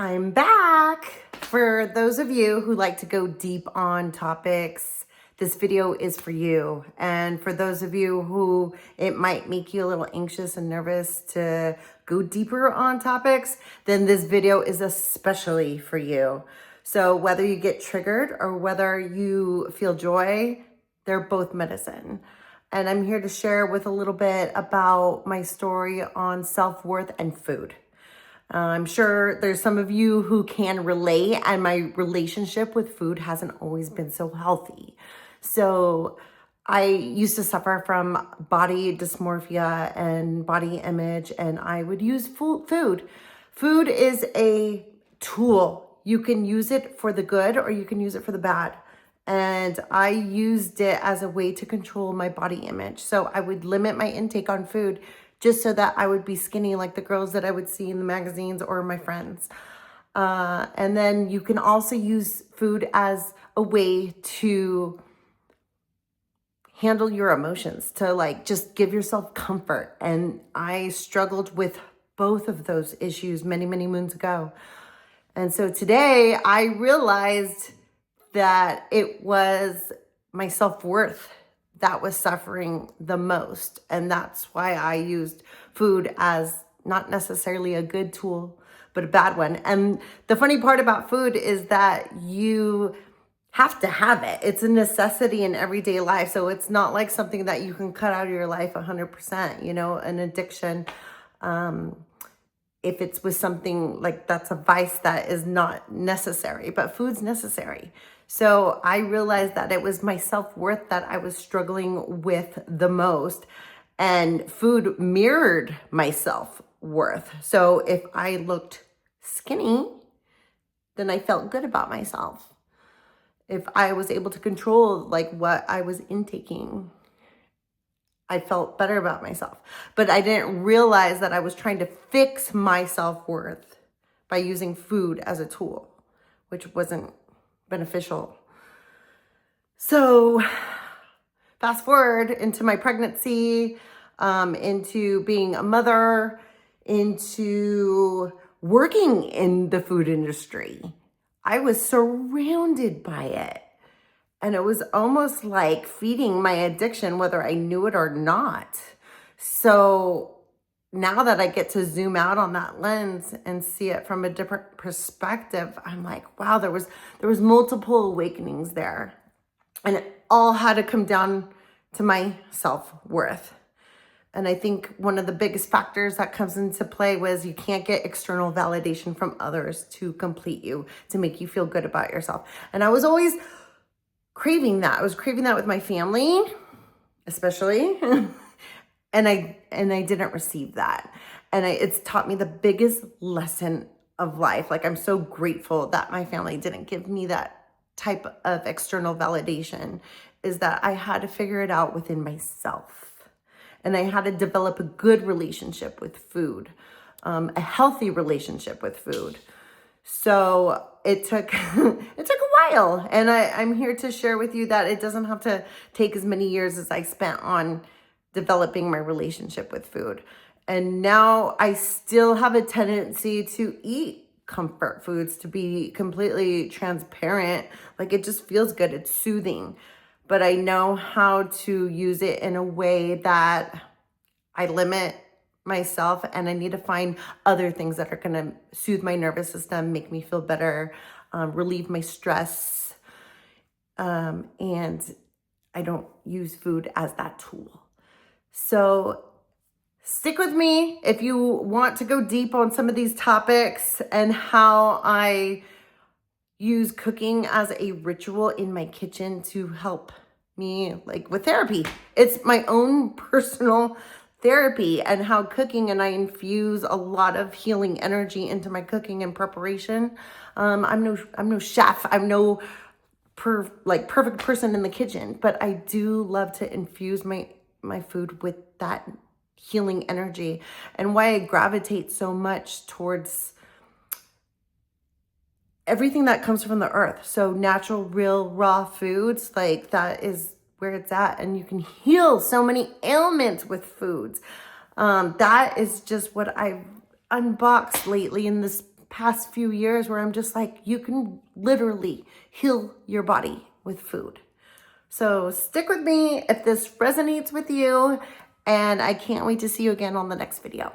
I'm back. For those of you who like to go deep on topics, this video is for you. And for those of you who it might make you a little anxious and nervous to go deeper on topics, then this video is especially for you. So whether you get triggered or whether you feel joy, they're both medicine. And I'm here to share with a little bit about my story on self-worth and food. I'm sure there's some of you who can relate, and my relationship with food hasn't always been so healthy. So I used to suffer from body dysmorphia and body image, and I would use food. Food is a tool. You can use it for the good or you can use it for the bad. And I used it as a way to control my body image. So I would limit my intake on food just so that I would be skinny like the girls that I would see in the magazines or my friends. And then you can also use food as a way to handle your emotions, to like just give yourself comfort. And I struggled with both of those issues many, many moons ago. And so today I realized that it was my self-worth that was suffering the most. And that's why I used food as not necessarily a good tool, but a bad one. And the funny part about food is that you have to have it. It's a necessity in everyday life. So it's not like something that you can cut out of your life 100%, you know, an addiction. If it's with something like that's a vice that is not necessary, but food's necessary. So I realized that it was my self-worth that I was struggling with the most, and food mirrored my self-worth. So if I looked skinny, then I felt good about myself. If I was able to control like what I was intaking, I felt better about myself. But I didn't realize that I was trying to fix my self-worth by using food as a tool, which wasn't beneficial. So fast forward into my pregnancy, into being a mother, into working in the food industry. I was surrounded by it. And it was almost like feeding my addiction, whether I knew it or not. So now that I get to zoom out on that lens and see it from a different perspective, I'm like, wow, there was multiple awakenings there. And it all had to come down to my self-worth. And I think one of the biggest factors that comes into play was you can't get external validation from others to complete you, to make you feel good about yourself. And I was always craving that. I was craving that with my family, especially. And I didn't receive that. And it's taught me the biggest lesson of life. Like, I'm so grateful that my family didn't give me that type of external validation, is that I had to figure it out within myself. And I had to develop a good relationship with food, a healthy relationship with food. So it took a while, and I'm here to share with you that it doesn't have to take as many years as I spent on developing my relationship with food. And now I still have a tendency to eat comfort foods, to be completely transparent. Like, it just feels good. It's soothing. But I know how to use it in a way that I limit myself, and I need to find other things that are going to soothe my nervous system, make me feel better, relieve my stress. And I don't use food as that tool. So stick with me if you want to go deep on some of these topics and how I use cooking as a ritual in my kitchen to help me, like with therapy. It's my own personal therapy, and how cooking, and I infuse a lot of healing energy into my cooking and preparation. I'm no chef. I'm no perfect person in the kitchen, but I do love to infuse my food with that healing energy. And why I gravitate so much towards everything that comes from the earth. So natural, real, raw foods, like that is where it's at. And you can heal so many ailments with foods. That is just what I've unboxed lately in this past few years where I'm just like, you can literally heal your body with food. So stick with me if this resonates with you, and I can't wait to see you again on the next video.